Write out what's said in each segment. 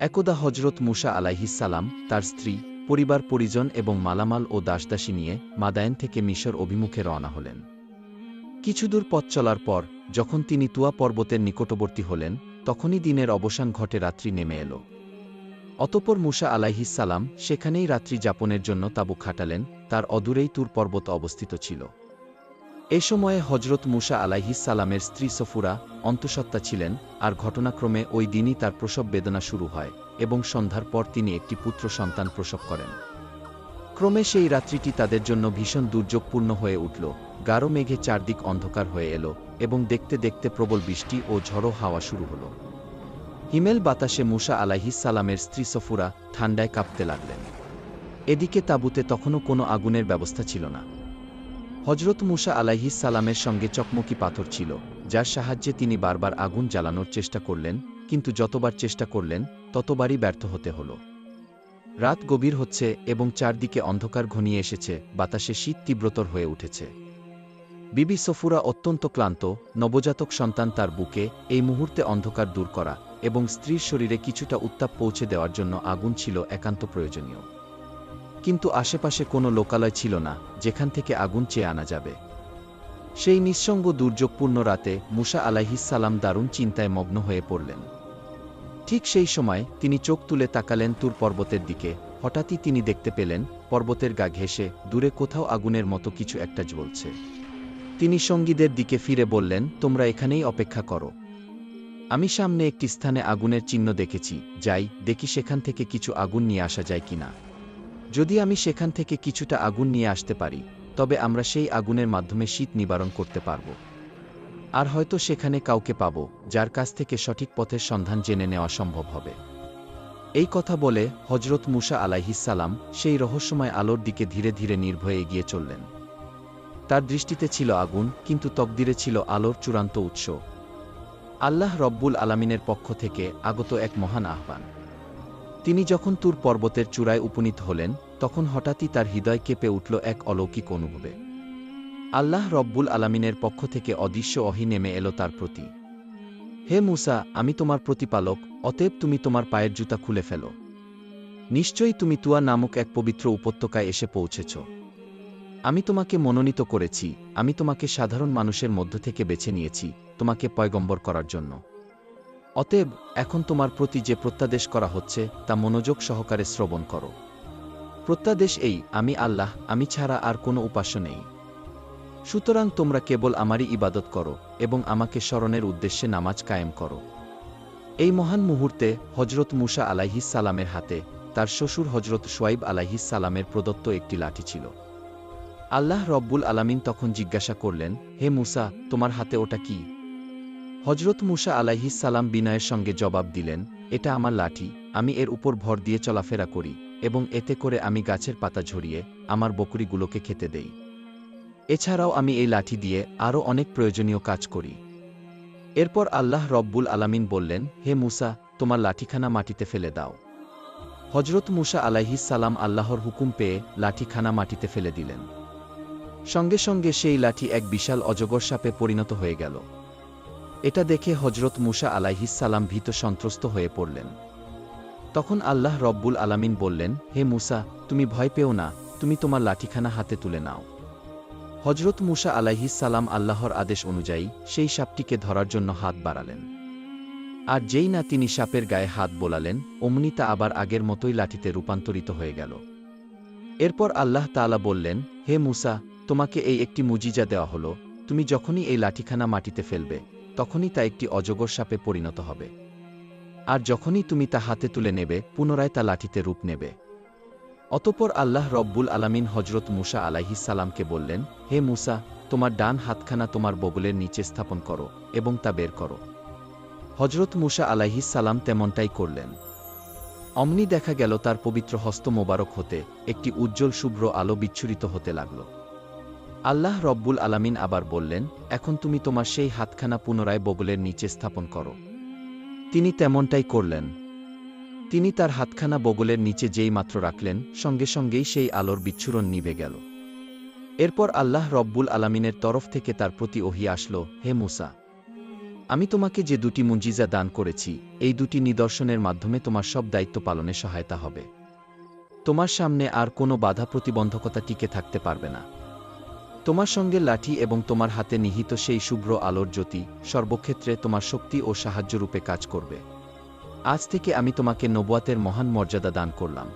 একদা হজরত মুসা আলাইহিসসালাম তার স্ত্রী, পরিবার পরিজন এবং মালামাল ও দাসদাসী নিয়ে মাদায়েন থেকে মিশর অভিমুখে রওনা হলেন। কিছুদূর পথ চলার পর যখন তিনি তুয়া পর্বতের নিকটবর্তী হলেন, তখনই দিনের অবসান ঘটে, রাত্রি নেমে এল। অতঃপর মুসা আলাইহিসসালাম সেখানেই রাত্রি যাপনের জন্য তাঁবু খাটালেন। তার অদূরেই তুর পর্বত অবস্থিত ছিল। এ সময়ে হজরত মুসা আলাইহিসসালামের স্ত্রী সফুরা অন্তঃসত্ত্বা ছিলেন, আর ঘটনাক্রমে ওই দিনই তার প্রসব বেদনা শুরু হয় এবং সন্ধ্যার পর তিনি একটি পুত্র সন্তান প্রসব করেন। ক্রমে সেই রাত্রিটি তাদের জন্য ভীষণ দুর্যোগপূর্ণ হয়ে উঠল। গাঢ় মেঘে চারদিক অন্ধকার হয়ে এল এবং দেখতে দেখতে প্রবল বৃষ্টি ও ঝড়ো হাওয়া শুরু হল। হিমেল বাতাসে মুসা আলাইহিসসালামের স্ত্রী সফুরা ঠান্ডায় কাঁপতে লাগলেন। এদিকে তাঁবুতে তখনও কোনো আগুনের ব্যবস্থা ছিল না। হজরত মুসা আলাইহিসসালামের সঙ্গে চকমকি পাথর ছিল, যার সাহায্যে তিনি বারবার আগুন জ্বালানোর চেষ্টা করলেন, কিন্তু যতবার চেষ্টা করলেন ততবারই ব্যর্থ হতে হল। রাত গভীর হচ্ছে এবং চারদিকে অন্ধকার ঘনিয়ে এসেছে, বাতাসে শীত তীব্রতর হয়ে উঠেছে। বিবি সফুরা অত্যন্ত ক্লান্ত, নবজাতক সন্তান তার বুকে, এই মুহূর্তে অন্ধকার দূর করা এবং স্ত্রীর শরীরে কিছুটা উত্তাপ পৌঁছে দেওয়ার জন্য আগুন ছিল একান্ত প্রয়োজনীয়। কিন্তু আশেপাশে কোনো লোকালয় ছিল না যেখান থেকে আগুন চেয়ে আনা যাবে। সেই নিঃসঙ্গ দুর্যোগপূর্ণ রাতে মুসা আলাইহিসসালাম দারুণ চিন্তায় মগ্ন হয়ে পড়লেন। ঠিক সেই সময় তিনি চোখ তুলে তাকালেন তুর পর্বতের দিকে। হঠাৎই তিনি দেখতে পেলেন পর্বতের গা ঘেঁষে দূরে কোথাও আগুনের মতো কিছু একটা জ্বলছে। তিনি সঙ্গীদের দিকে ফিরে বললেন, তোমরা এখানেই অপেক্ষা করো। আমি সামনে একটি স্থানে আগুনের চিহ্ন দেখেছি, যাই দেখি সেখান থেকে কিছু আগুন নিয়ে আসা যায় কিনা। যদি আমি সেখান থেকে কিছুটা আগুন নিয়ে আসতে পারি, তবে আমরা সেই আগুনের মাধ্যমে শীত নিবারণ করতে পারব, আর হয়তো সেখানে কাউকে পাব যার কাছ থেকে সঠিক পথের সন্ধান জেনে নেওয়া সম্ভব হবে। এই কথা বলে হজরত মুসা আলাইহিসসালাম সেই রহস্যময় আলোর দিকে ধীরে ধীরে নির্ভয়ে এগিয়ে চললেন। তার দৃষ্টিতে ছিল আগুন, কিন্তু তকদিরে ছিল আলোর চূড়ান্ত উৎস, আল্লাহ রব্বুল আলামিনের পক্ষ থেকে আগত এক মহান আহ্বান। তিনি যখন তুর পর্বতের চূড়ায় উপনীত হলেন, তখন হঠাৎই তার হৃদয় কেঁপে উঠল এক অলৌকিক অনুভবে। আল্লাহ রব্বুল আলামিনের পক্ষ থেকে অদৃশ্য ওহী নেমে এলো তার প্রতি। হে মুসা, আমি তোমার প্রতিপালক, অতএব তুমি তোমার পায়ের জুতা খুলে ফেলো। নিশ্চয়ই তুমি তুয়া নামক এক পবিত্র উপত্যকায় এসে পৌঁছেছ। আমি তোমাকে মনোনীত করেছি, আমি তোমাকে সাধারণ মানুষের মধ্য থেকে বেছে নিয়েছি তোমাকে পয়গম্বর করার জন্য। অতএব এখন তোমার প্রতি যে প্রত্যাদেশ করা হচ্ছে তা মনোযোগ সহকারে শ্রবণ করো। প্রত্যাদেশ এই, আমি আল্লাহ, আমি ছাড়া আর কোনো উপাস্য নেই। সুতরাং তোমরা কেবল আমারই ইবাদত করো এবং আমাকে স্মরণের উদ্দেশ্যে নামাজ কায়েম করো। এই মহান মুহূর্তে হজরত মুসা আলাইহিসসালামের হাতে তার শ্বশুর হজরত শুআইব আলাইহিসসালামের প্রদত্ত একটি লাঠি ছিল। আল্লাহ রব্বুল আলামিন তখন জিজ্ঞাসা করলেন, হে মুসা, তোমার হাতে ওটা কি? হজরত মুসা আলাইহিসসালাম বিনয়ের সঙ্গে জবাব দিলেন, এটা আমার লাঠি, আমি এর উপর ভর দিয়ে চলাফেরা করি এবং এতে করে আমি গাছের পাতা ঝরিয়ে আমার বকরিগুলোকে খেতে দেই। এছাড়াও আমি এই লাঠি দিয়ে আরও অনেক প্রয়োজনীয় কাজ করি। এরপর আল্লাহ রব্বুল আলামিন বললেন, হে মুসা, তোমার লাঠিখানা মাটিতে ফেলে দাও। হজরত মুসা আলাইহিসসালাম আল্লাহর হুকুম পেয়ে লাঠিখানা মাটিতে ফেলে দিলেন। সঙ্গে সঙ্গে সেই লাঠি এক বিশাল অজগর সাপে পরিণত হয়ে গেল। এটা দেখে হজরত মুসা আলাইহিসসালাম ভীত সন্ত্রস্ত হয়ে পড়লেন। তখন আল্লাহ রব্বুল আলামিন বললেন, হে মুসা, তুমি ভয় পেও না, তুমি তোমার লাঠিখানা হাতে তুলে নাও। হজরত মুসা আলাইহিসসালাম আল্লাহর আদেশ অনুযায়ী সেই সাপটিকে ধরার জন্য হাত বাড়ালেন। আর যেই না তিনি সাপের গায়ে হাত বোলালেন, অমনি তা আবার আগের মতোই লাঠিতে রূপান্তরিত হয়ে গেল। এরপর আল্লাহ তাআলা বললেন, হে মুসা, তোমাকে এই একটি মুজিজা দেওয়া হলো, তুমি যখনই এই লাঠিখানা মাটিতে ফেলবে, তখনই তা একটি অজগর সাপে পরিণত হবে। আর যখনই তুমি তা হাতে তুলে নেবে, পুনরায় তা লাঠিতে রূপ নেবে। অতঃপর আল্লাহ রব্বুল আলামিন হজরত মুসা আলাইহিসসালামকে বললেন, হে মুসা, তোমার ডান হাতখানা তোমার বগলের নিচে স্থাপন করো এবং তা বের করো। হজরত মুসা আলাইহিসসালাম তেমনটাই করলেন। অমনি দেখা গেল তার পবিত্র হস্ত মোবারক হতে একটি উজ্জ্বল শুভ্র আলো বিচ্ছুরিত হতে লাগল। আল্লাহ রব্বুল আলামিন আবার বললেন, এখন তুমি তোমার সেই হাতখানা পুনরায় বগলের নিচে স্থাপন করো। তিনি তেমনটাই করলেন। তিনি তার হাতখানা বগলের নিচে যেই মাত্র রাখলেন, সঙ্গে সঙ্গেই সেই আলোর বিচ্ছুরণ নিভে গেল। এরপর আল্লাহ রব্বুল আলামিনের তরফ থেকে তার প্রতি ওহী আসলো, হে মুসা, আমি তোমাকে যে দুটি মুজিজা দান করেছি, এই দুটি নিদর্শনের মাধ্যমে তোমার সব দায়িত্ব পালনে সহায়তা হবে। তোমার সামনে আর কোনো বাধা প্রতিবন্ধকতা টিকে থাকতে পারবে না। তোমার সঙ্গে লাঠি এবং তোমার হাতে নিহিত সেই শুভ্র আলোর জ্যোতি সর্বক্ষেত্রে তোমার শক্তি ও সাহায্যরূপে কাজ করবে। আজ থেকে আমি তোমাকে নবুয়াতের মহান মর্যাদা দান করলাম।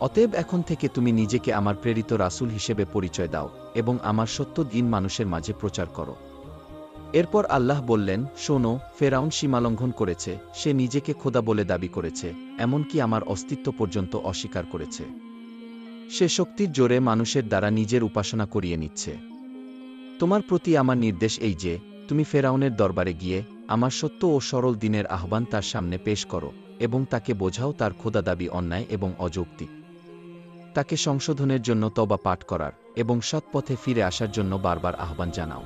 অতএব এখন থেকে তুমি নিজেকে আমার প্রেরিত রাসূল হিসেবে পরিচয় দাও এবং আমার সত্য দ্বীন মানুষের মাঝে প্রচার করো। এরপর আল্লাহ বললেন, শোনো, ফেরাউন সীমালঙ্ঘন করেছে, সে নিজেকে খোদা বলে দাবি করেছে, এমনকি আমার অস্তিত্ব পর্যন্ত অস্বীকার করেছে। সে শক্তির জোরে মানুষের দ্বারা নিজের উপাসনা করিয়ে নিচ্ছে। তোমার প্রতি আমার নির্দেশ এই যে, তুমি ফেরাউনের দরবারে গিয়ে আমার সত্য ও সরল দিনের আহ্বান তার সামনে পেশ করো এবং তাকে বোঝাও তার খোদা দাবি অন্যায় এবং অযৌক্তিক। তাকে সংশোধনের জন্য তওবা পাঠ করার এবং সৎ পথে ফিরে আসার জন্য বারবার আহ্বান জানাও।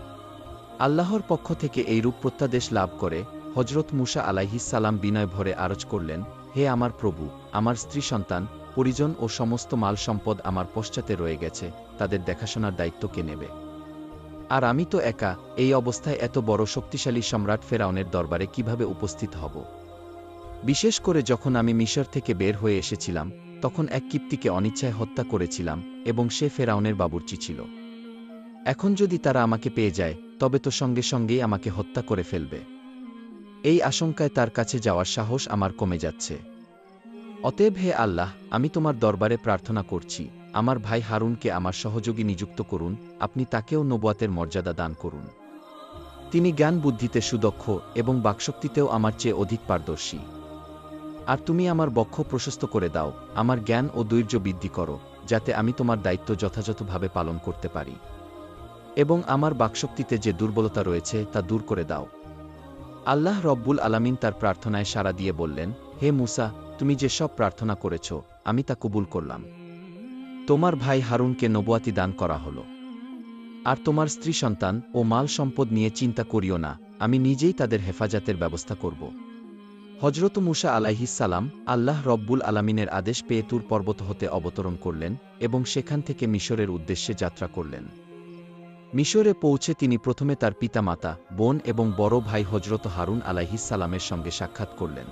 আল্লাহর পক্ষ থেকে এইরূপ প্রত্যাদেশ লাভ করে হজরত মুসা আলাইহিস সালাম বিনয় ভরে আরজ করলেন, হে আমার প্রভু, আমার স্ত্রী সন্তান, পরিজন ও সমস্ত মাল সম্পদ আমার পশ্চাতে রয়ে গেছে, তাদের দেখাশোনার দায়িত্ব কে নেবে? আর আমি তো একা, এই অবস্থায় এত বড় শক্তিশালী সম্রাট ফেরাউনের দরবারে কিভাবে উপস্থিত হব? বিশেষ করে যখন আমি মিশর থেকে বের হয়ে এসেছিলাম, তখন এক কিপ্তিকে অনিচ্ছায় হত্যা করেছিলাম এবং সে ফেরাউনের বাবুর্চি ছিল। এখন যদি তারা আমাকে পেয়ে যায়, তবে তো সঙ্গে সঙ্গেই আমাকে হত্যা করে ফেলবে। এই আশঙ্কায় তার কাছে যাওয়ার সাহস আমার কমে যাচ্ছে। অতএব হে আল্লাহ, আমি তোমার দরবারে প্রার্থনা করছি, আমার ভাই হারুনকে আমার সহযোগী নিযুক্ত করুন, আপনি তাকেও নবুয়াতের মর্যাদা দান করুন। তিনি জ্ঞান বুদ্ধিতে সুদক্ষ এবং বাকশক্তিতেও আমার চেয়ে অধিক পারদর্শী। আর তুমি আমার বক্ষ প্রশস্ত করে দাও, আমার জ্ঞান ও ধৈর্য বৃদ্ধি করো, যাতে আমি তোমার দায়িত্ব যথাযথভাবে পালন করতে পারি। এবং আমার বাকশক্তিতে যে দুর্বলতা রয়েছে তা দূর করে দাও। আল্লাহ রব্বুল আলামিন তার প্রার্থনায় সাড়া দিয়ে বললেন, হে মুসা, তুমি যে সব প্রার্থনা করেছ, আমি তা কবুল করলাম। তোমার ভাই হারুনকে নবুয়াতি দান করা হল। আর তোমার স্ত্রী সন্তান ও মাল সম্পদ নিয়ে চিন্তা করিও না, আমি নিজেই তাদের হেফাজতের ব্যবস্থা করব। হজরত মুসা আলাইহিস সালাম আল্লাহ রব্বুল আলামিনের আদেশ পেয়ে তুর পর্বত হতে অবতরণ করলেন এবং সেখান থেকে মিশরের উদ্দেশ্যে যাত্রা করলেন। মিশরে পৌঁছে তিনি প্রথমে তার পিতামাতা, বোন এবং বড় ভাই হজরত হারুন আলাইহিস সালামের সঙ্গে সাক্ষাৎ করলেন।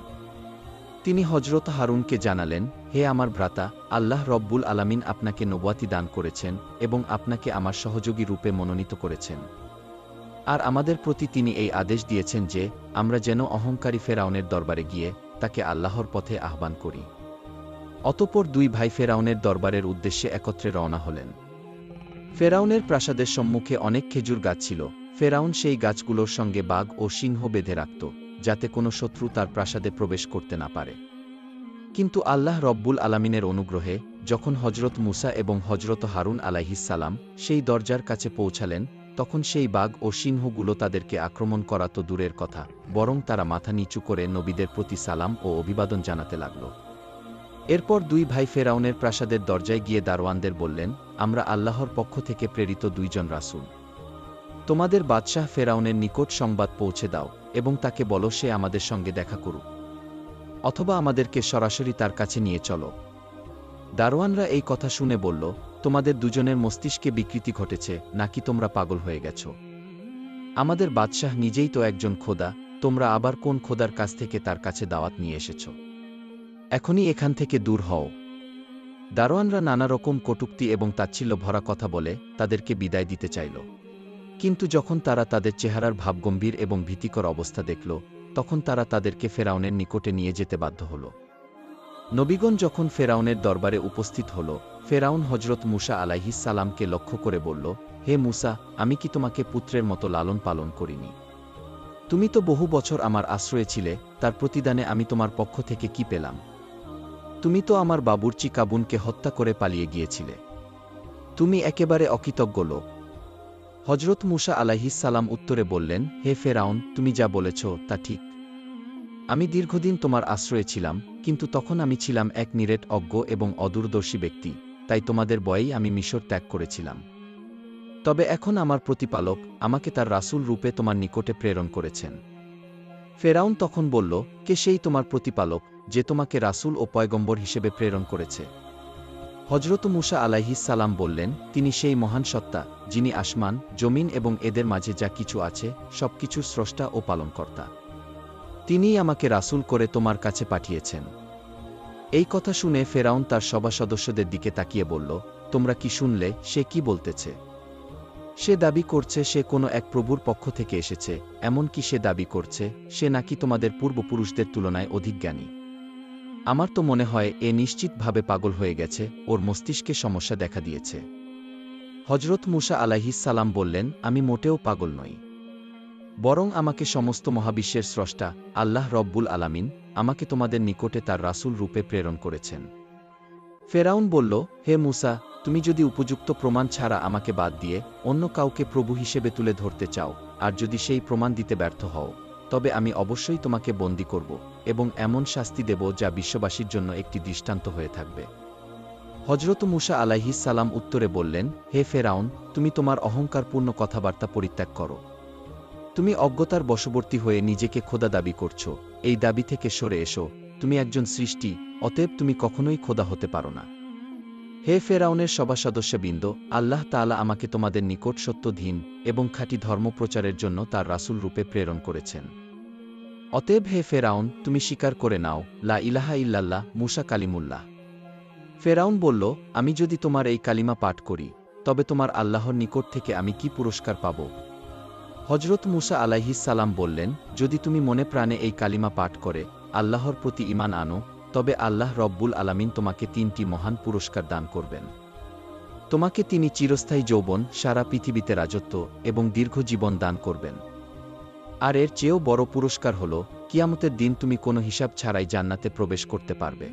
তিনি হজরত হারুনকে জানালেন, হে আমার ভ্রাতা, আল্লাহ রব্বুল আলামিন আপনাকে নবুয়াতি দান করেছেন এবং আপনাকে আমার সহযোগী রূপে মনোনীত করেছেন। আর আমাদের প্রতি তিনি এই আদেশ দিয়েছেন যে, আমরা যেন অহংকারী ফেরাউনের দরবারে গিয়ে তাকে আল্লাহর পথে আহ্বান করি। অতঃপর দুই ভাই ফেরাউনের দরবারের উদ্দেশ্যে একত্রে রওনা হলেন। ফেরাউনের প্রাসাদের সম্মুখে অনেক খেজুর গাছ ছিল। ফেরাউন সেই গাছগুলোর সঙ্গে বাঘ ও সিংহ বেঁধে রাখত, যাতে কোনো শত্রু তার প্রাসাদে প্রবেশ করতে না পারে। কিন্তু আল্লাহ রব্বুল আলামিনের অনুগ্রহে যখন হজরত মুসা এবং হজরত হারুন আলাইহিস সালাম সেই দরজার কাছে পৌঁছালেন, তখন সেই বাঘ ও সিংহগুলো তাদেরকে আক্রমণ করা তো দূরের কথা, বরং তারা মাথা নিচু করে নবীদের প্রতি সালাম ও অভিবাদন জানাতে লাগল। এরপর দুই ভাই ফেরাউনের প্রাসাদের দরজায় গিয়ে দারোয়ানদের বললেন, আমরা আল্লাহর পক্ষ থেকে প্রেরিত দুইজন রাসূল। তোমাদের বাদশাহ ফেরাউনের নিকট সংবাদ পৌঁছে দাও এবং তাকে বলো সে আমাদের সঙ্গে দেখা করুক, অথবা আমাদেরকে সরাসরি তার কাছে নিয়ে চলো। দারোয়ানরা এই কথা শুনে বলল, তোমাদের দুজনের মস্তিষ্কে বিকৃতি ঘটেছে, নাকি তোমরা পাগল হয়ে গেছ? আমাদের বাদশাহ নিজেই তো একজন খোদা, তোমরা আবার কোন খোদার কাছ থেকে তার কাছে দাওয়াত নিয়ে এসেছ? এখনই এখান থেকে দূর হও। দারোয়ানরা নানা রকম কটূক্তি এবং তাচ্ছিল্য ভরা কথা বলে তাদেরকে বিদায় দিতে চাইল। কিন্তু যখন তারা তাদের চেহারার ভাবগম্ভীর এবং ভীতিকর অবস্থা দেখল, তখন তারা তাদেরকে ফেরাউনের নিকটে নিয়ে যেতে বাধ্য হল। নবীগণ যখন ফেরাউনের দরবারে উপস্থিত হল, ফেরাউন হজরত মুসা আলাইহিস সালামকে লক্ষ্য করে বলল, হে মুসা, আমি কি তোমাকে পুত্রের মতো লালন পালন করিনি? তুমি তো বহু বছর আমার আশ্রয়ে ছিলে, তার প্রতিদানে আমি তোমার পক্ষ থেকে কি পেলাম? তুমি তো আমার বাবুর্চি কাবুনকে হত্যা করে পালিয়ে গিয়েছিলে। তুমি একেবারে অকৃতজ্ঞ লোক। হজরত মুসা আলাইহিস সালাম উত্তরে বললেন, হে ফেরাউন, তুমি যা বলেছ তা ঠিক। আমি দীর্ঘদিন তোমার আশ্রয়ে ছিলাম, কিন্তু তখন আমি ছিলাম এক নিরেট অজ্ঞ এবং অদূরদর্শী ব্যক্তি, তাই তোমাদের ভয়েই আমি মিশর ত্যাগ করেছিলাম। তবে এখন আমার প্রতিপালক আমাকে তার রাসূল রূপে তোমার নিকটে প্রেরণ করেছেন। ফেরাউন তখন বলল, কে সেই তোমার প্রতিপালক যে তোমাকে রাসূল ও পয়গম্বর হিসেবে প্রেরণ করেছে? হজরত মুসা আলাইহিস সালাম বললেন, তিনি সেই মহান সত্তা, যিনি আসমান, জমিন এবং এদের মাঝে যা কিছু আছে সবকিছুর স্রষ্টা ও পালনকর্তা। তিনিই আমাকে রাসূল করে তোমার কাছে পাঠিয়েছেন। এই কথা শুনে ফেরাউন তার সভা সদস্যদের দিকে তাকিয়ে বলল, তোমরা কি শুনলে সে কি বলতেছে? সে দাবি করছে সে কোনো এক প্রভুর পক্ষ থেকে এসেছে, এমন কি সে দাবি করছে সে নাকি তোমাদের পূর্বপুরুষদের তুলনায় অধিক জ্ঞানী। আমার তো মনে হয় এ নিশ্চিতভাবে পাগল হয়ে গেছে, ওর মস্তিষ্কে সমস্যা দেখা দিয়েছে। হজরত মুসা আলাইহিস সালাম বললেন, আমি মোটেও পাগল নই। বরং আমাকে সমস্ত মহাবিশ্বের স্রষ্টা আল্লাহ রব্বুল আলামিন আমাকে তোমাদের নিকটে তার রাসূল রূপে প্রেরণ করেছেন। ফেরাউন বলল, হে মুসা, তুমি যদি উপযুক্ত প্রমাণ ছাড়া আমাকে বাদ দিয়ে অন্য কাউকে প্রভু হিসেবে তুলে ধরতে চাও, আর যদি সেই প্রমাণ দিতে ব্যর্থ হও, তবে আমি অবশ্যই তোমাকে বন্দী করব এবং এমন শাস্তি দেব যা বিশ্ববাসীর জন্য একটি দৃষ্টান্ত হয়ে থাকবে। হজরত মুসা আলাইহিস সালাম উত্তরে বললেন, হে ফেরাউন, তুমি তোমার অহংকারপূর্ণ কথাবার্তা পরিত্যাগ করো। তুমি অজ্ঞতার বশবর্তী হয়ে নিজেকে খোদা দাবি করছ, এই দাবি থেকে সরে এসো। তুমি একজন সৃষ্টি, অতএব তুমি কখনোই খোদা হতে পারো না। হে ফেরাউনের সভা সদস্যবৃন্দ, আল্লাহ তাআলা আমাকে তোমাদের নিকট সত্যধীন এবং খাঁটি ধর্ম প্রচারের জন্য তার রাসূল রূপে প্রেরণ করেছেন। অতএব হে ফেরাউন, তুমি স্বীকার করে নাও, লা ইলাহা ইল্লাল্লাহ, মুসা কালিমুল্লাহ। ফেরাউন বলল, আমি যদি তোমার এই কালিমা পাঠ করি, তবে তোমার আল্লাহর নিকট থেকে আমি কি পুরস্কার পাব? হজরত মুসা আলাইহিস সালাম বললেন, যদি তুমি মনে প্রাণে এই কালিমা পাঠ করে আল্লাহর প্রতি ঈমান আনো, তবে আল্লাহ রব্বুল আলামিন তোমাকে 3টি মহান পুরস্কার দান করবেন। তোমাকে তিনি চিরস্থায়ী যৌবন, সারা পৃথিবীতে রাজত্ব এবং দীর্ঘ জীবন দান করবেন। আর এর চেয়েও বড় পুরস্কার হল, কিয়ামতের দিন তুমি কোনো হিসাব ছাড়াই জান্নাতে প্রবেশ করতে পারবে।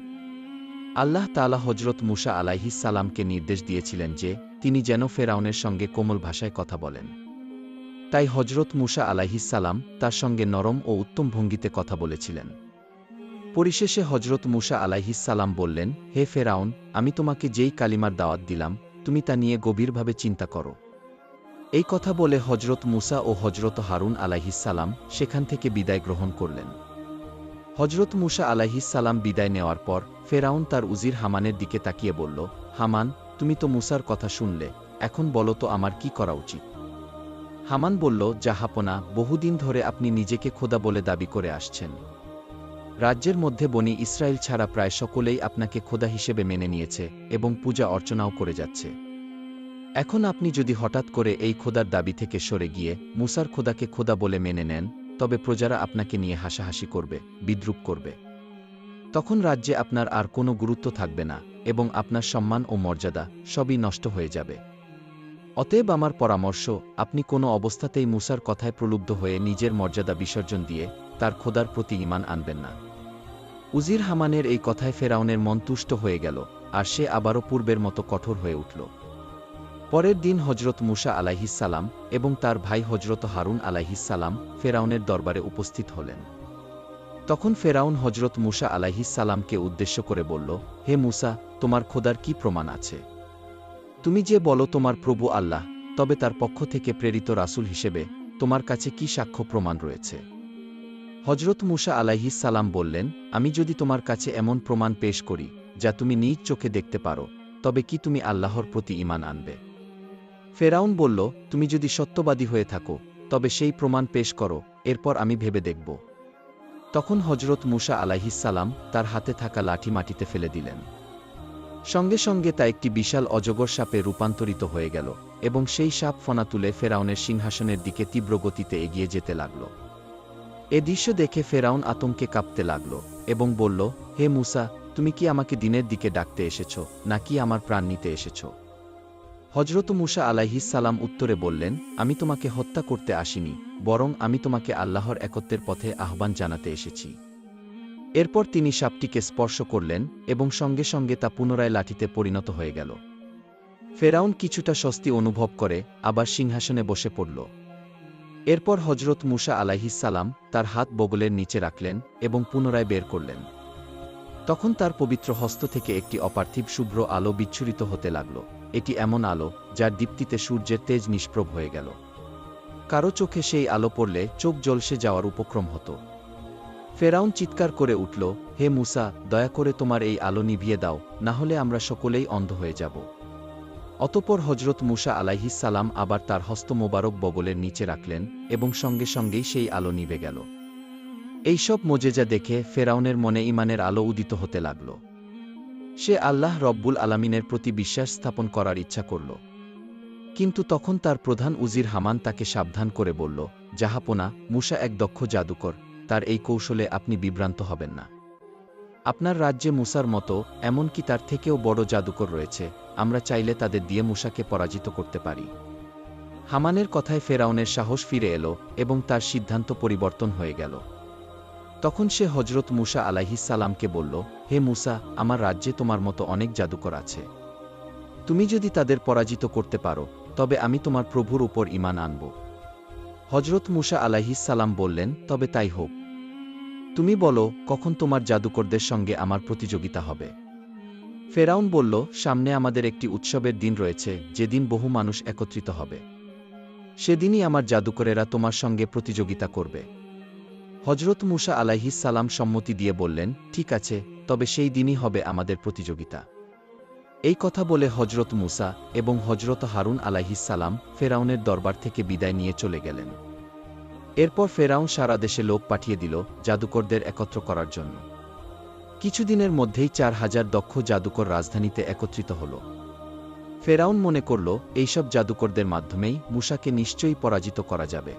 আল্লাহ তাআলা হজরত মুসা আলাইহিস সালামকে নির্দেশ দিয়েছিলেন যে তিনি যেন ফেরাউনের সঙ্গে কোমল ভাষায় কথা বলেন। তাই হজরত মুসা আলাইহিস সালাম তার সঙ্গে নরম ও উত্তম ভঙ্গিতে কথা বলেছিলেন। পরিশেষে হজরত মুসা আলাইহিস সালাম বললেন, হে ফেরাউন, আমি তোমাকে যেই কালিমার দাওয়াত দিলাম তুমি তা নিয়ে গভীরভাবে চিন্তা করো। এই কথা বলে হজরত মুসা ও হজরত হারুন আলাইহিস সালাম সেখান থেকে বিদায় গ্রহণ করলেন। হজরত মুসা আলাইহিস সালাম বিদায় নেওয়ার পর ফেরাউন তার উজির হামানের দিকে তাকিয়ে বলল, হামান, তুমি তো মুসার কথা শুনলে, এখন বলো তো আমার কি করা উচিত? হামান বলল, জাহাপনা, বহুদিন ধরে আপনি নিজেকে খোদা বলে দাবি করে আসছেন। রাজ্যের মধ্যে বনি ইসরায়েল ছাড়া প্রায় সকলেই আপনাকে খোদা হিসেবে মেনে নিয়েছে এবং পূজা অর্চনাও করে যাচ্ছে। এখন আপনি যদি হঠাৎ করে এই খোদার দাবি থেকে সরে গিয়ে মুসার খোদাকে খোদা বলে মেনে নেন, তবে প্রজারা আপনাকে নিয়ে হাসাহাসি করবে, বিদ্রূপ করবে। তখন রাজ্যে আপনার আর কোনো গুরুত্ব থাকবে না এবং আপনার সম্মান ও মর্যাদা সবই নষ্ট হয়ে যাবে। অতএব আমার পরামর্শ, আপনি কোনো অবস্থাতেই মুসার কথায় প্রলুব্ধ হয়ে নিজের মর্যাদা বিসর্জন দিয়ে তার খোদার প্রতি ঈমান আনবেন না। উজির হামানের এই কথায় ফেরাউনের মন তুষ্ট হয়ে গেল, আর সে আবারও পূর্বের মতো কঠোর হয়ে উঠল। পরের দিন হজরত মুসা আলাইহিস সালাম এবং তার ভাই হজরত হারুন আলাইহিস সালাম ফেরাউনের দরবারে উপস্থিত হলেন। তখন ফেরাউন হজরত মুসা আলাইহিস সালামকে উদ্দেশ্য করে বলল, হে মুসা, তোমার খোদার কি প্রমাণ আছে? তুমি যে বলো তোমার প্রভু আল্লাহ, তবে তার পক্ষ থেকে প্রেরিত রাসূল হিসেবে তোমার কাছে কি সাক্ষ্য প্রমাণ রয়েছে? হজরত মুসা আলাইহিস সালাম বললেন, আমি যদি তোমার কাছে এমন প্রমাণ পেশ করি যা তুমি নিজ চোখে দেখতে পারো, তবে কি তুমি আল্লাহর প্রতি ঈমান আনবে? ফেরাউন বলল, তুমি যদি সত্যবাদী হয়ে থাকো তবে সেই প্রমাণ পেশ করো, এরপর আমি ভেবে দেখব। তখন হজরত মুসা আলাইহিস সালাম তার হাতে থাকা লাঠি মাটিতে ফেলে দিলেন। সঙ্গে সঙ্গে তা একটি বিশাল অজগর সাপে রূপান্তরিত হয়ে গেল এবং সেই সাপ ফনা তুলে ফেরাউনের সিংহাসনের দিকে তীব্র গতিতে এগিয়ে যেতে লাগল। এ দৃশ্য দেখে ফেরাউন আতঙ্কে কাঁপতে লাগল এবং বলল, হে মুসা, তুমি কি আমাকে দিনের দিকে ডাকতে এসেছ নাকি আমার প্রাণ নিতে এসেছ? হজরত মুসা আলাইহিস সালাম উত্তরে বললেন, আমি তোমাকে হত্যা করতে আসিনি, বরং আমি তোমাকে আল্লাহর একত্বের পথে আহ্বান জানাতে এসেছি। এরপর তিনি সাপটিকে স্পর্শ করলেন এবং সঙ্গে সঙ্গে তা পুনরায় লাঠিতে পরিণত হয়ে গেল। ফেরাউন কিছুটা স্বস্তি অনুভব করে আবার সিংহাসনে বসে পড়ল। এরপর হজরত মুসা আলাইহিস সালাম তার হাত বগলের নিচে রাখলেন এবং পুনরায় বের করলেন। তখন তার পবিত্র হস্ত থেকে একটি অপার্থিব শুভ্র আলো বিচ্ছুরিত হতে লাগল। এটি এমন আলো যার দীপ্তিতে সূর্যের তেজ নিষ্প্রভ হয়ে গেল। কারো চোখে সেই আলো পড়লে চোখ জ্বলসে যাওয়ার উপক্রম হতো। ফেরাউন চিৎকার করে উঠল, হে মূসা, দয়া করে তোমার এই আলো নিভিয়ে দাও, না হলে আমরা সকলেই অন্ধ হয়ে যাব। অতঃপর হজরত মূসা আলাইহিস সালাম আবার তার হস্ত মোবারক বগলের নিচে রাখলেন এবং সঙ্গে সঙ্গেই সেই আলো নিভে গেল। এইসব মোজেজা দেখে ফেরাউনের মনে ঈমানের আলো উদিত হতে লাগল। সে আল্লাহ রব্বুল আলামিনের প্রতি বিশ্বাস স্থাপন করার ইচ্ছা করল। কিন্তু তখন তার প্রধান উজির হামান তাকে সাবধান করে বলল, জাহাপনা, মূসা এক দক্ষ জাদুকর, তার এই কৌশলে আপনি বিভ্রান্ত হবেন না। আপনার রাজ্যে মূসার মতো এমনকি তার থেকেও বড় জাদুকর রয়েছে, আমরা চাইলে তাদের দিয়ে মূসাকে পরাজিত করতে পারি। হামানের কথায় ফেরাউনের সাহস ফিরে এলো এবং তার সিদ্ধান্ত পরিবর্তন হয়ে গেল। তখন সে হজরত মূসা আলাইহিস সালামকে বলল, হে মূসা, আমার রাজ্যে তোমার মতো অনেক জাদুকর আছে। তুমি যদি তাদের পরাজিত করতে পারো, তবে আমি তোমার প্রভুর উপর ঈমান আনব। হজরত মূসা আলাইহিস সালাম বললেন, তবে তাই হোক। তুমি বলো, কখন তোমার জাদুকরদের সঙ্গে আমার প্রতিযোগিতা হবে? ফেরাউন বলল, সামনে আমাদের একটি উৎসবের দিন রয়েছে, যেদিন বহু মানুষ একত্রিত হবে। সেদিনই আমার জাদুকরেরা তোমার সঙ্গে প্রতিযোগিতা করবে। হজরত মূসা আলাইহিস সালাম সম্মতি দিয়ে বললেন, ঠিক আছে, তবে সেই দিনই হবে আমাদের প্রতিযোগিতা। এই কথা বলে হজরত মূসা এবং হজরত হারুন আলাইহিস সালাম ফেরাউনের দরবার থেকে বিদায় নিয়ে চলে গেলেন। এরপর ফেরাউন সারা দেশে লোক পাঠিয়ে দিল জাদুকরদের একত্র করার জন্য। কিছুদিনের মধ্যেই 4000 দক্ষ জাদুকর রাজধানীতে একত্রিত হল। ফেরাউন মনে করল, এইসব জাদুকরদের মাধ্যমেই মূসাকে নিশ্চয়ই পরাজিত করা যাবে।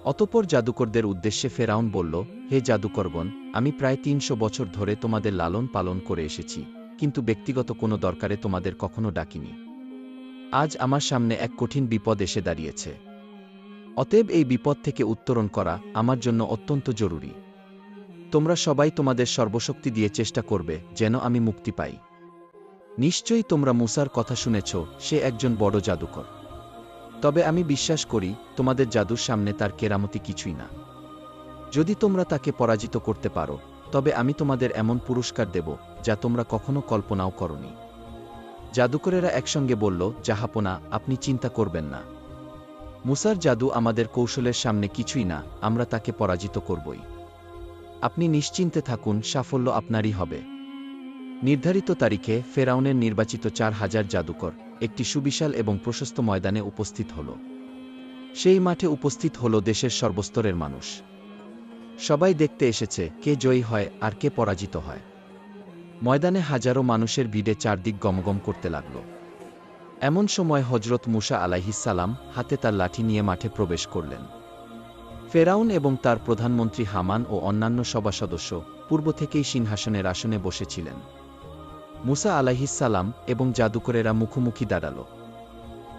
অতঃপর জাদুকরদের উদ্দেশ্যে ফেরাউন বলল, হে জাদুকরগণ, আমি প্রায় 300 বছর ধরে তোমাদের লালন পালন করে এসেছি, কিন্তু ব্যক্তিগত কোনো দরকারে তোমাদের কখনো ডাকিনি। আজ আমার সামনে এক কঠিন বিপদ এসে দাঁড়িয়েছে। অতএব এই বিপদ থেকে উত্তরণ করা আমার জন্য অত্যন্ত জরুরি। তোমরা সবাই তোমাদের সর্বশক্তি দিয়ে চেষ্টা করবে যেন আমি মুক্তি পাই। নিশ্চয়ই তোমরা মূসার কথা শুনেছ, সে একজন বড় জাদুকর। তবে আমি বিশ্বাস করি, তোমাদের জাদুর সামনে তার কেরামতি কিছুই না। যদি তোমরা তাকে পরাজিত করতে পারো, তবে আমি তোমাদের এমন পুরস্কার দেব যা তোমরা কখনো কল্পনাও করনি। জাদুকরেরা একসঙ্গে বলল, জাহাপনা, আপনি চিন্তা করবেন না। মূসার জাদু আমাদের কৌশলের সামনে কিছুই না, আমরা তাকে পরাজিত করবই। আপনি নিশ্চিন্তে থাকুন, সাফল্য আপনারই হবে। নির্ধারিত তারিখে ফেরাউনের নির্বাচিত 4000 জাদুকর একটি সুবিশাল এবং প্রশস্ত ময়দানে উপস্থিত হল। সেই মাঠে উপস্থিত হল দেশের সর্বস্তরের মানুষ। সবাই দেখতে এসেছে কে জয়ী হয় আর কে পরাজিত হয়। ময়দানে হাজারো মানুষের ভিড়ে চারদিক গমগম করতে লাগল। এমন সময় হজরত মূসা আলাইহিস সালাম হাতে তার লাঠি নিয়ে মাঠে প্রবেশ করলেন। ফেরাউন এবং তার প্রধানমন্ত্রী হামান ও অন্যান্য সভা সদস্য পূর্ব থেকেই সিংহাসনের আসনে বসেছিলেন। মূসা আলাইহিস সালাম এবং জাদুকরেরা মুখোমুখি দাঁড়াল।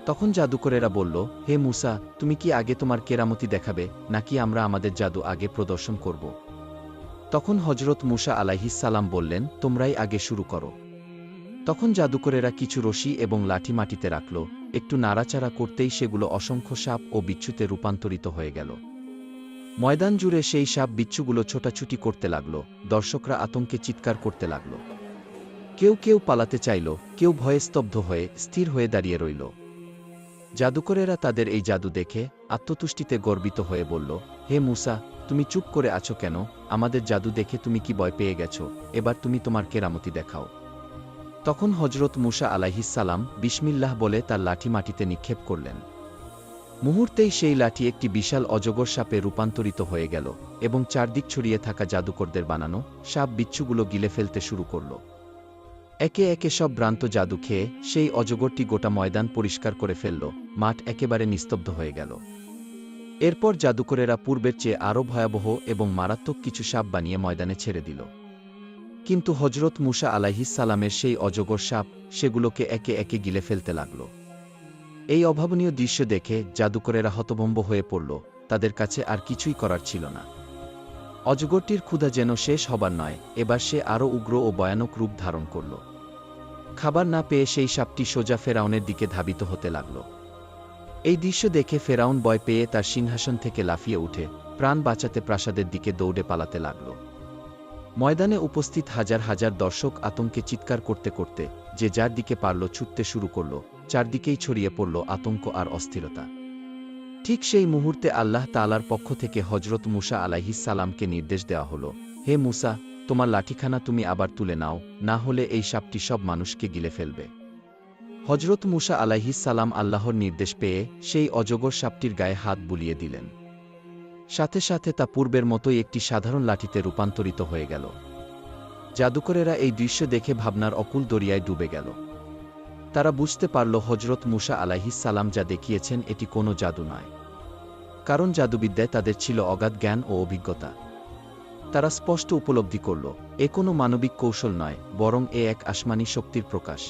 তখন জাদুকরেরা বলল, হে মূসা, তুমি কি আগে তোমার কেরামতি দেখাবে, নাকি আমরা আমাদের জাদু আগে প্রদর্শন করব? তখন হজরত মূসা আলাইহিস সালাম বললেন, তোমরাই আগে শুরু করো। তখন জাদুকরেরা কিছু রশি এবং লাঠি মাটিতে রাখল, একটু নাড়াচাড়া করতেই সেগুলো অসংখ্য সাপ ও বিচ্ছুতে রূপান্তরিত হয়ে গেল। ময়দান জুড়ে সেই সাপ বিচ্ছুগুলো ছোটাছুটি করতে লাগল, দর্শকরা আতঙ্কে চিৎকার করতে লাগল। কেউ কেউ পালাতে চাইল, কেউ ভয়ে স্তব্ধ হয়ে স্থির হয়ে দাঁড়িয়ে রইল। জাদুকরেরা তাদের এই জাদু দেখে আত্মতুষ্টিতে গর্বিত হয়ে বলল, হে মূসা, তুমি চুপ করে আছো কেন? আমাদের জাদু দেখে তুমি কি ভয় পেয়ে গেছ? এবার তুমি তোমার কেরামতি দেখাও। তখন হজরত মূসা আলাইহিস সালাম বিসমিল্লাহ বলে তার লাঠি মাটিতে নিক্ষেপ করলেন। মুহূর্তেই সেই লাঠি একটি বিশাল অজগর সাপে রূপান্তরিত হয়ে গেল এবং চারদিক ছড়িয়ে থাকা জাদুকরদের বানানো সাপ বিচ্ছুগুলো গিলে ফেলতে শুরু করল। একে একে সব ভ্রান্ত জাদু খেয়ে সেই অজগরটি গোটা ময়দান পরিষ্কার করে ফেলল, মাঠ একেবারে নিস্তব্ধ হয়ে গেল। এরপর জাদুকরেরা পূর্বের চেয়ে আরও ভয়াবহ এবং মারাত্মক কিছু সাপ বানিয়ে ময়দানে ছেড়ে দিল। কিন্তু হজরত মূসা আলাইহিস সালামের সেই অজগর সাপ সেগুলোকে একে একে গিলে ফেলতে লাগল। এই অভাবনীয় দৃশ্য দেখে জাদুকরেরা হতভম্ব হয়ে পড়ল, তাদের কাছে আর কিছুই করার ছিল না। অজগরটির ক্ষুধা যেন শেষ হবার নয়, এবার সে আরও উগ্র ও ভয়ানক রূপ ধারণ করল। খাবার না পেয়ে সেই সাপটি সোজা ফেরাউনের দিকে ধাবিত হতে লাগল। এই দৃশ্য দেখে ফেরাউন ভয় পেয়ে তার সিংহাসন থেকে লাফিয়ে উঠে প্রাণ বাঁচাতে প্রাসাদের দিকে দৌড়ে পালাতে লাগল। ময়দানে উপস্থিত হাজার হাজার দর্শক আতঙ্কে চিৎকার করতে করতে যে যার দিকে পারল ছুটতে শুরু করল, চারদিকেই ছড়িয়ে পড়ল আতঙ্ক আর অস্থিরতা। ঠিক সেই মুহূর্তে আল্লাহ তাআলার পক্ষ থেকে হজরত মুসা আলাইহিস সালামকে নির্দেশ দেওয়া হলো, হে মুসা, তোমার লাঠিখানা তুমি আবার তুলে নাও, না হলে এই সাপটি সব মানুষকে গিলে ফেলবে। হজরত মুসা আলাইহিস সালাম আল্লাহর নির্দেশ পেয়ে সেই অজগর সাপটির গায়ে হাত বুলিয়ে দিলেন। সাথে সাথে তা পূর্বের মতোই একটি সাধারণ লাঠিতে রূপান্তরিত হয়ে গেল। জাদুকরেরা এই দৃশ্য দেখে ভাবনার অকুল দরিয়ায় ডুবে গেল। তারা বুঝতে পারল হজরত মুসা আলাইহিস সালাম যা দেখিয়েছেন এটি কোনো জাদু নয়, কারণ জাদুবিদ্যায় তাদের ছিল অগাধ জ্ঞান ও অভিজ্ঞতা। তারা স্পষ্ট উপলব্ধি করল, এ কোনো মানবিক কৌশল নয়, বরং এ এক আসমানী শক্তির প্রকাশ।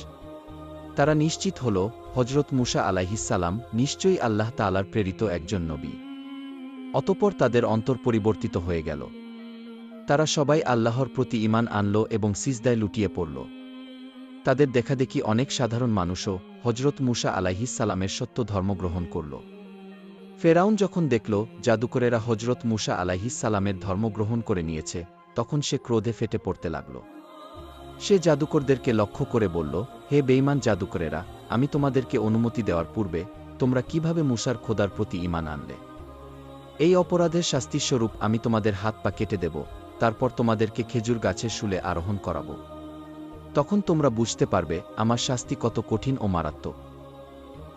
তারা নিশ্চিত হল হজরত মুসা আলাইহিস সালাম নিশ্চয়ই আল্লাহ তাআলার প্রেরিত একজন নবী। অতঃপর তাদের অন্তর পরিবর্তিত হয়ে গেল। তারা সবাই আল্লাহর প্রতি ঈমান আনল এবং সিজদায় লুটিয়ে পড়ল। তাদের দেখাদেখি অনেক সাধারণ মানুষও হজরত মুসা আলাইহিস সালামের সত্য ধর্ম গ্রহণ করল। ফেরাউন যখন দেখল জাদুকরেরা হজরত মুসা আলাইহিস সালামের ধর্ম গ্রহণ করে নিয়েছে, তখন সে ক্রোধে ফেটে পড়তে লাগল। সে জাদুকরদেরকে লক্ষ্য করে বলল, হে বেঈমান জাদুকরেরা, আমি তোমাদেরকে অনুমতি দেওয়ার পূর্বে তোমরা কিভাবে মুসার খোদার প্রতি ঈমান আনলে? এই অপরাধের শাস্তিস্বরূপ আমি তোমাদের হাত পা কেটে দেব, তারপর তোমাদেরকে খেজুর গাছের শুলে আরোহণ করাব। তখন তোমরা বুঝতে পারবে আমার শাস্তি কত কঠিন ও মারাত্মক।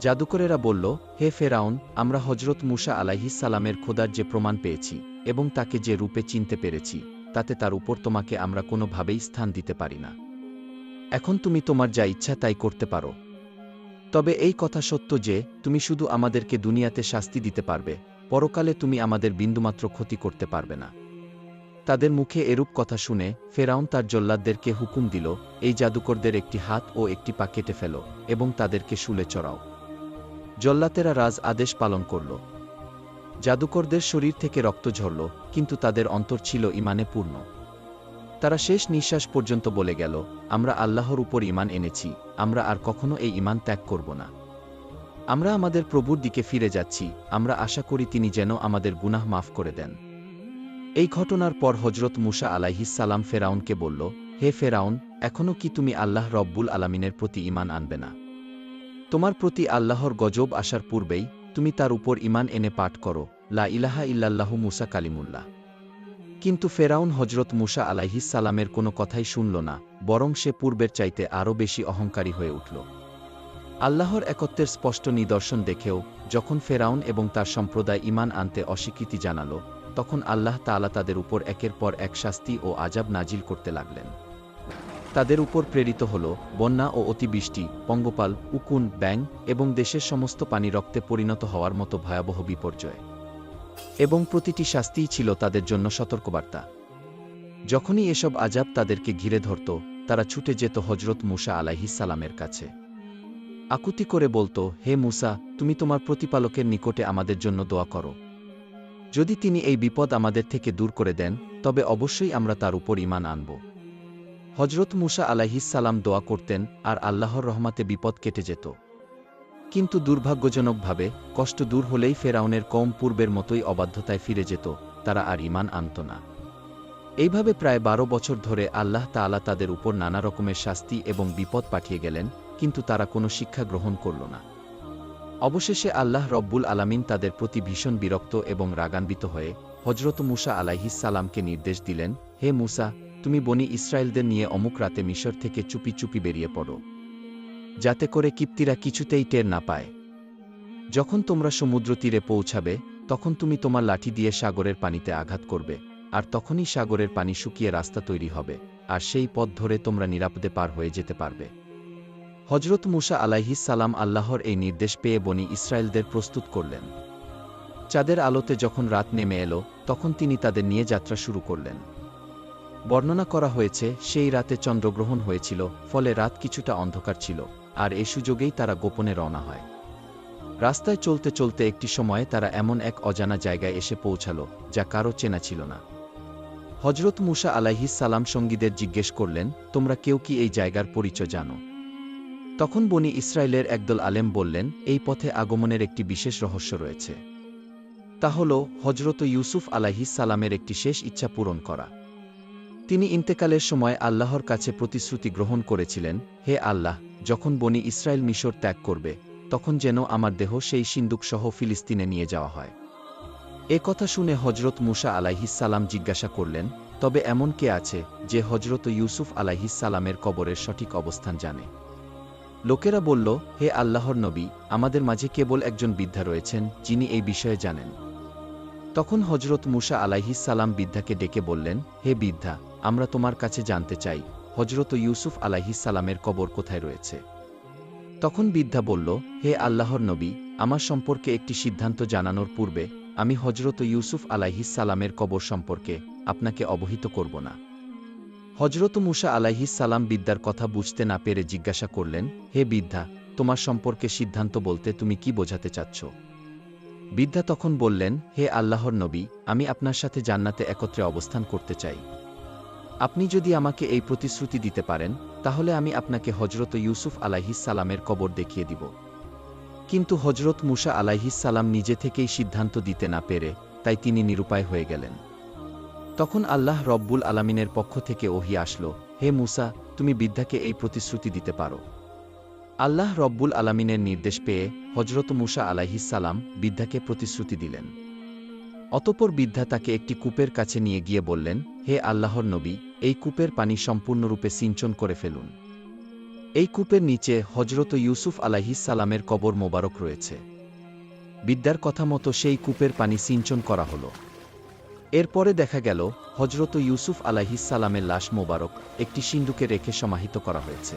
জাদুকরেরা বলল, হে ফেরাউন, আমরা হজরত মুসা আলাইহিস সালামের খোদার যে প্রমাণ পেয়েছি এবং তাকে যে রূপে চিনতে পেরেছি, তাতে তার উপর তোমাকে আমরা কোনোভাবেই স্থান দিতে পারি না। এখন তুমি তোমার যা ইচ্ছা তাই করতে পারো। তবে এই কথা সত্য যে তুমি শুধু আমাদেরকে দুনিয়াতে শাস্তি দিতে পারবে, পরকালে তুমি আমাদের বিন্দুমাত্র ক্ষতি করতে পারবে না। তাদের মুখে এরূপ কথা শুনে ফেরাউন তার জল্লাদদেরকে হুকুম দিল, এই জাদুকরদের একটি হাত ও একটি পা কেটে ফেল এবং তাদেরকে শুলে চড়াও। জল্লাতেরা রাজ আদেশ পালন করল। জাদুকরদের শরীর থেকে রক্ত ঝরল, কিন্তু তাদের অন্তর ছিল ঈমানে পূর্ণ। তারা শেষ নিঃশ্বাস পর্যন্ত বলে গেল, আমরা আল্লাহর উপর ঈমান এনেছি, আমরা আর কখনো এই ঈমান ত্যাগ করব না। আমরা আমাদের প্রভুর দিকে ফিরে যাচ্ছি, আমরা আশা করি তিনি যেন আমাদের গুনাহ মাফ করে দেন। এই ঘটনার পর হজরত মুসা আলাইহিস সালাম ফেরাউনকে বলল, হে ফেরাউন, এখনও কি তুমি আল্লাহ রব্বুল আলামিনের প্রতি ঈমান আনবে না? তোমার প্রতি আল্লাহর গজব আসার পূর্বেই তুমি তার উপর ঈমান এনে পাঠ করো, লা ইলাহা ইল্লাল্লাহু মুসা কালিমুল্লাহ। কিন্তু ফেরাউন হজরত মুসা আলাইহিস সালামের কোনো কথাই শুনল না, বরং সে পূর্বের চাইতে আরও বেশি অহংকারী হয়ে উঠল। আল্লাহর একত্বের স্পষ্ট নিদর্শন দেখেও যখন ফেরাউন এবং তার সম্প্রদায় ঈমান আনতে অস্বীকৃতি জানাল, তখন আল্লাহ তাআলা তাদের উপর একের পর এক শাস্তি ও আযাব নাজিল করতে লাগলেন। তাদের উপর প্রেরিত হল বন্যা ও অতিবৃষ্টি, পঙ্গপাল, উকুন, ব্যাঙ এবং দেশের সমস্ত পানি রক্তে পরিণত হওয়ার মতো ভয়াবহ বিপর্যয়। এবং প্রতিটি শাস্তিই ছিল তাদের জন্য সতর্কবার্তা। যখনই এসব আযাব তাদেরকে ঘিরে ধরত, তারা ছুটে যেত হজরত মুসা আলাইহিস সালামের কাছে। আকুতি করে বলত, হে মুসা, তুমি তোমার প্রতিপালকের নিকটে আমাদের জন্য দোয়া করো। যদি তিনি এই বিপদ আমাদের থেকে দূর করে দেন, তবে অবশ্যই আমরা তার উপর ঈমান আনব। হজরত মুসা আলাইহিস সালাম দোয়া করতেন আর আল্লাহর রহমতে বিপদ কেটে যেত। কিন্তু দুর্ভাগ্যজনকভাবে কষ্ট দূর হলেই ফেরাউনের কওম পূর্বের মতোই অবাধ্যতায় ফিরে যেত, তারা আর ঈমান আনত না। এইভাবে প্রায় 12 বছর ধরে আল্লাহ তাআলা তাদের উপর নানা রকমের শাস্তি এবং বিপদ পাঠিয়ে গেলেন, কিন্তু তারা কোনো শিক্ষা গ্রহণ করল না। অবশেষে আল্লাহ রব্বুল আলামিন তাদের প্রতি ভীষণ বিরক্ত এবং রাগান্বিত হয়ে হজরত মুসা আলাইহিস সালামকে নির্দেশ দিলেন, হে মুসা, তুমি বনি ইসরায়েলদের নিয়ে অমুক রাতে মিশর থেকে চুপি চুপি বেরিয়ে পড়ো, যাতে করে কিপ্তিরা কিছুতেই টের না পায়। যখন তোমরা সমুদ্র তীরে পৌঁছাবে, তখন তুমি তোমার লাঠি দিয়ে সাগরের পানিতে আঘাত করবে, আর তখনই সাগরের পানি শুকিয়ে রাস্তা তৈরি হবে, আর সেই পথ ধরে তোমরা নিরাপদে পার হয়ে যেতে পারবে। হজরত মুসা আলাইহিস সালাম আল্লাহর এই নির্দেশ পেয়ে বনি ইসরায়েলদের প্রস্তুত করলেন। চাঁদের আলোতে যখন রাত নেমে এলো, তখন তিনি তাদের নিয়ে যাত্রা শুরু করলেন। বর্ণনা করা হয়েছে সেই রাতে চন্দ্রগ্রহণ হয়েছিল, ফলে রাত কিছুটা অন্ধকার ছিল, আর এ সুযোগেই তারা গোপনে রওনা হয়। রাস্তায় চলতে চলতে একটি সময়ে তারা এমন এক অজানা জায়গায় এসে পৌঁছাল, যা কারো চেনা ছিল না। হজরত মুসা আলাইহিস সালাম সঙ্গীদের জিজ্ঞেস করলেন, তোমরা কেউ কি এই জায়গার পরিচয় জানো? তখন বনি ইসরায়েলের একদল আলেম বললেন, এই পথে আগমনের একটি বিশেষ রহস্য রয়েছে। তা হল হজরত ইউসুফ আলাইহিস সালামের একটি শেষ ইচ্ছা পূরণ করা। তিনি ইন্তেকালের সময় আল্লাহর কাছে প্রতিশ্রুতি গ্রহণ করেছিলেন, হে আল্লাহ, যখন বনি ইসরায়েল মিশর ত্যাগ করবে, তখন যেন আমার দেহ সেই সিন্দুক সহ ফিলিস্তিনে নিয়ে যাওয়া হয়। এ কথা শুনে হজরত মুসা আলাইহিসসালাম জিজ্ঞাসা করলেন, তবে এমন কে আছে যে হজরত ইউসুফ আলাইহিসসালামের কবরের সঠিক অবস্থান জানে? লোকেরা বলল, হে আল্লাহর নবী, আমাদের মাঝে কেবল একজন বৃদ্ধা রয়েছেন যিনি এই বিষয়ে জানেন। তখন হজরত মুসা আলাইহিসসালাম বৃদ্ধাকে ডেকে বললেন, হে বৃদ্ধা, আমরা তোমার কাছে জানতে চাই হজরত ইউসুফ আলাইহিসসালামের কবর কোথায় রয়েছে। তখন বৃদ্ধা বলল, হে আল্লাহর নবী, আমার সম্পর্কে একটি সিদ্ধান্ত জানানোর পূর্বে আমি হজরত ইউসুফ আলাইহিসসালামের কবর সম্পর্কে আপনাকে অবহিত করব না। হজরত মুসা আলাইহিসসালাম বৃদ্ধার কথা বুঝতে না পেরে জিজ্ঞাসা করলেন, হে বৃদ্ধা, তোমার সম্পর্কে সিদ্ধান্ত বলতে তুমি কি বোঝাতে চাচ্ছ? বৃদ্ধা তখন বললেন, হে আল্লাহর নবী, আমি আপনার সাথে জান্নাতে একত্রে অবস্থান করতে চাই। আপনি যদি আমাকে এই প্রতিশ্রুতি দিতে পারেন, তাহলে আমি আপনাকে হজরত ইউসুফ আলাইহিসসালামের কবর দেখিয়ে দিব। কিন্তু হজরত মুসা আলাইহিসসালাম নিজে থেকেই সিদ্ধান্ত দিতে না পেরে তাই তিনি নিরুপায় হয়ে গেলেন। তখন আল্লাহ রব্বুল আলামিনের পক্ষ থেকে ওহী আসলো, হে মুসা, তুমি বৃদ্ধাকে এই প্রতিশ্রুতি দিতে পারো। আল্লাহ রব্বুল আলামিনের নির্দেশ পেয়ে হজরত মুসা আলাইহিসসালাম বৃদ্ধাকে প্রতিশ্রুতি দিলেন। অতঃপর বৃদ্ধা তাকে একটি কূপের কাছে নিয়ে গিয়ে বললেন, হে আল্লাহর নবী, এই কূপের পানি সম্পূর্ণরূপে সিঞ্চন করে ফেলুন। এই কূপের নিচে হজরত ইউসুফ আলাইহিসসালামের কবর মোবারক রয়েছে। বৃদ্ধার কথা মতো সেই কূপের পানি সিঞ্চন করা হল। এরপরে দেখা গেল হজরত ইউসুফ আলাইহিসসালামের লাশ মোবারক একটি সিন্দুকে রেখে সমাহিত করা হয়েছে।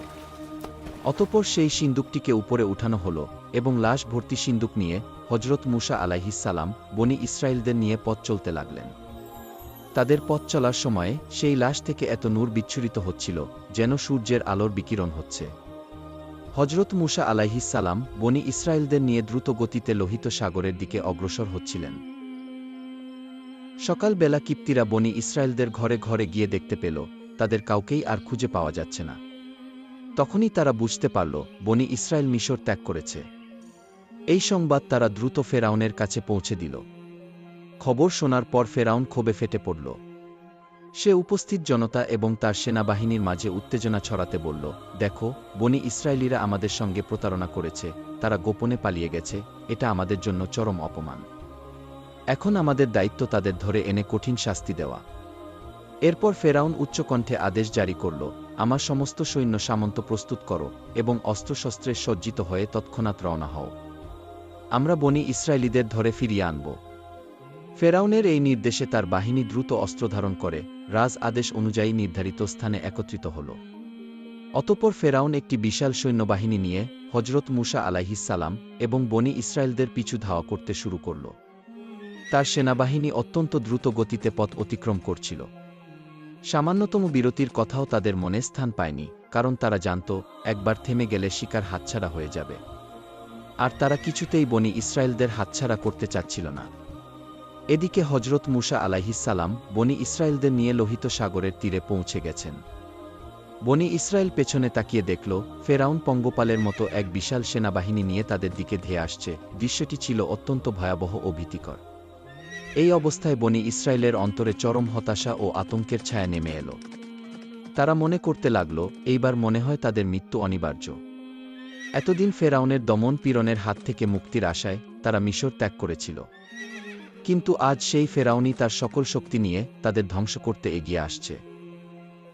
অতঃপর সেই সিন্দুকটিকে উপরে উঠানো হল এবং লাশ ভর্তি সিন্দুক নিয়ে হজরত মুসা আলাইহিসসালাম বনি ইসরায়েলদের নিয়ে পথ চলতে লাগলেন। তাদের পথ চলার সময়ে সেই লাশ থেকে এত নূর বিচ্ছুরিত হচ্ছিল যেন সূর্যের আলোর বিকিরণ হচ্ছে। হজরত মুসা আলাইহিসসালাম বনি ইসরায়েলদের নিয়ে দ্রুত গতিতে লোহিত সাগরের দিকে অগ্রসর হচ্ছিলেন। সকালবেলা কিপ্তিরা বনি ইসরায়েলদের ঘরে ঘরে গিয়ে দেখতে পেল তাদের কাউকেই আর খুঁজে পাওয়া যাচ্ছে না। তখনই তারা বুঝতে পারল বনি ইসরায়েল মিশর ত্যাগ করেছে। এই সংবাদ তারা দ্রুত ফেরাউনের কাছে পৌঁছে দিল। খবর শোনার পর ফেরাউন ক্ষোভে ফেটে পড়ল। সে উপস্থিত জনতা এবং তার সেনাবাহিনীর মাঝে উত্তেজনা ছড়াতে বলল, দেখো, বনি ইসরায়েলিরা আমাদের সঙ্গে প্রতারণা করেছে, তারা গোপনে পালিয়ে গেছে, এটা আমাদের জন্য চরম অপমান। এখন আমাদের দায়িত্ব তাদের ধরে এনে কঠিন শাস্তি দেওয়া। এরপর ফেরাউন উচ্চকণ্ঠে আদেশ জারি করল, আমার সমস্ত সৈন্য সামন্ত প্রস্তুত করো এবং অস্ত্রশস্ত্রে সজ্জিত হয়ে তৎক্ষণাৎ রওনা হও। আমরা বনি ইসরায়েলিদের ধরে ফিরিয়ে আনব। ফেরাউনের এই নির্দেশে তার বাহিনী দ্রুত অস্ত্র ধারণ করে রাজ আদেশ অনুযায়ী নির্ধারিত স্থানে একত্রিত হল। অতঃপর ফেরাউন একটি বিশাল সৈন্যবাহিনী নিয়ে হজরত মুসা আলাইহিসসালাম এবং বনি ইসরায়েলদের পিছু ধাওয়া করতে শুরু করল। তার সেনাবাহিনী অত্যন্ত দ্রুত গতিতে পথ অতিক্রম করছিল। সামান্যতম বিরতির কথাও তাদের মনে স্থান পায়নি, কারণ তারা জানত একবার থেমে গেলে শিকার হাতছাড়া হয়ে যাবে। আর তারা কিছুতেই বনি ইসরায়েলদের হাতছাড়া করতে চাচ্ছিল না। এদিকে হজরত মুসা আলাইহিসসালাম বনি ইসরায়েলদের নিয়ে লোহিত সাগরের তীরে পৌঁছে গেছেন। বনি ইসরায়েল পেছনে তাকিয়ে দেখল ফেরাউন পঙ্গপালের মতো এক বিশাল সেনাবাহিনী নিয়ে তাদের দিকে ধেয়ে আসছে। দৃশ্যটি ছিল অত্যন্ত ভয়াবহ ও ভীতিকর। এই অবস্থায় বনি ইসরায়েলের অন্তরে চরম হতাশা ও আতঙ্কের ছায়া নেমে এল। তারা মনে করতে লাগল, এইবার মনে হয় তাদের মৃত্যু অনিবার্য। এতদিন ফেরাউনের দমন পীড়নের হাত থেকে মুক্তির আশায় তারা মিশর ত্যাগ করেছিল, কিন্তু আজ সেই ফেরাউনই তার সকল শক্তি নিয়ে তাদের ধ্বংস করতে এগিয়ে আসছে।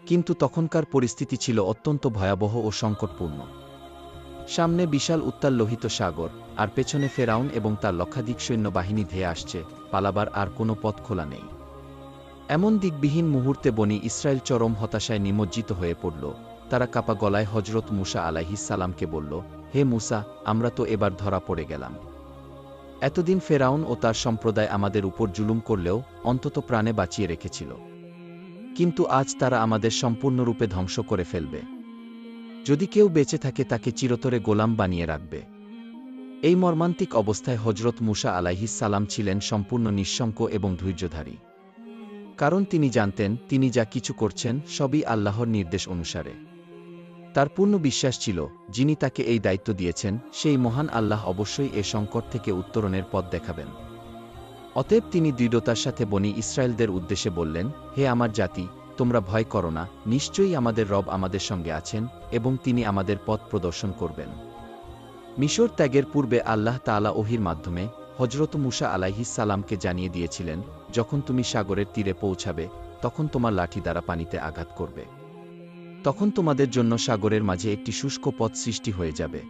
কিন্তু তখনকার পরিস্থিতি ছিল অত্যন্ত ভয়াবহ ও সংকটপূর্ণ। সামনে বিশাল উত্তাল লোহিত সাগর, আর পেছনে ফেরাউন এবং তার লক্ষাধিক সৈন্যবাহিনী ধেয়ে আসছে, পালাবার আর কোনো পথ খোলা নেই। এমন দিকবিহীন মুহূর্তে বনি ইসরায়েল চরম হতাশায় নিমজ্জিত হয়ে পড়ল। তারা কাপা গলায় হজরত মুসা আলাইহিসসালামকে বলল, হে মুসা, আমরা তো এবার ধরা পড়ে গেলাম। এতদিন ফেরাউন ও তার সম্প্রদায় আমাদের উপর জুলুম করলেও অন্তত প্রাণে বাঁচিয়ে রেখেছিল, কিন্তু আজ তারা আমাদের সম্পূর্ণরূপে ধ্বংস করে ফেলবে। যদি কেউ বেঁচে থাকে তাকে চিরতরে গোলাম বানিয়ে রাখবে। এই মর্মান্তিক অবস্থায় হজরত মুসা আলাইহিসসালাম ছিলেন সম্পূর্ণ নিঃশঙ্ক এবং ধৈর্যধারী, কারণ তিনি জানতেন তিনি যা কিছু করছেন সবই আল্লাহর নির্দেশ অনুসারে। তার পূর্ণ বিশ্বাস ছিল যিনি তাকে এই দায়িত্ব দিয়েছেন সেই মহান আল্লাহ অবশ্যই এ সংকট থেকে উত্তরণের পথ দেখাবেন। অতএব তিনি দৃঢ়তার সাথে বনি ইসরায়েলদের উদ্দেশ্যে বললেন, হে আমার জাতি, তোমরা ভয় করো না, নিশ্চয়ই আমাদের রব আমাদের সঙ্গে আছেন এবং তিনি আমাদের পথ প্রদর্শন করবেন। মিশর ত্যাগের পূর্বে আল্লাহ তাআলা ওহীর মাধ্যমে হযরত মূসা আলাইহিস সালামকে জানিয়ে দিয়েছিলেন, যখন তুমি সাগরের তীরে পৌঁছাবে, তখন তোমার লাঠি দ্বারা পানিতে আঘাত করবে। তখন তোমাদের জন্য সাগরের মাঝে একটি শুষ্ক পথ সৃষ্টি হয়ে যাবে।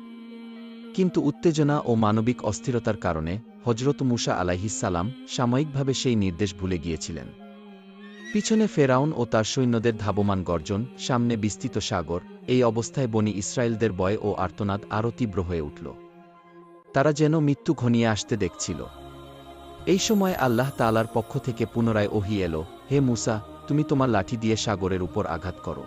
কিন্তু উত্তেজনা ও মানবিক অস্থিরতার কারণে হযরত মূসা আলাইহিস সালাম সাময়িকভাবে সেই নির্দেশ ভুলে গিয়েছিলেন। পিছনে ফেরাউন ও তার সৈন্যদের ধাবমান গর্জন, সামনে বিস্তৃত সাগর। এই অবস্থায় বনী ইসরায়েলদের ভয় ও আর্তনাদ আরও তীব্র হয়ে উঠল। তারা যেন মৃত্যু ঘনিয়ে আসতে দেখছিল। এই সময় আল্লাহ তাআলার পক্ষ থেকে পুনরায় ওহী এলো, হে মূসা, তুমি তোমার লাঠি দিয়ে সাগরের উপর আঘাত করো।